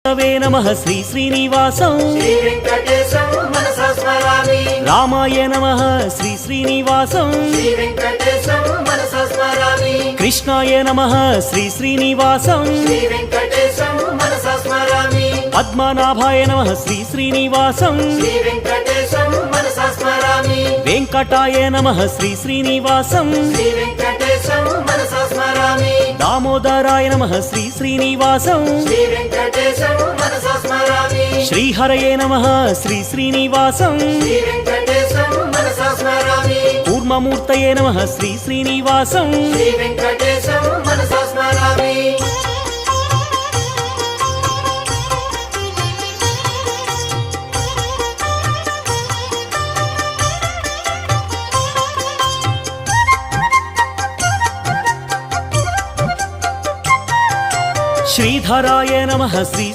नमः श्री श्रीनिवासं श्री वेंकटेशं मनसा स्मरामि। रामाय नमः श्री श्रीनिवासं श्री वेंकटेशं मनसा स्मरामि। कृष्णाय नमः श्री श्रीनिवासं श्री वेंकटेशं मनसा स्मरामि। पद्मनाभाय नमः श्री श्रीनिवासं श्री वेंकटेशं मनसा स्मरामि। वेंकटाय नमः श्री श्रीनिवासं श्री वेंकटेशं मनसा स्मरामि। दामोदराय नमः श्री श्रीनिवासं श्री वेंकटेशं मनसा स्मरामि। श्रीहरये नमः श्री श्रीनिवासं श्री वेंकटेशं मनसा स्मरामि। कूर्ममूर्तये नमः श्री श्रीनिवासं श्री वेंकटेशं मनसा स्मरामि। श्रीधराय नमः श्री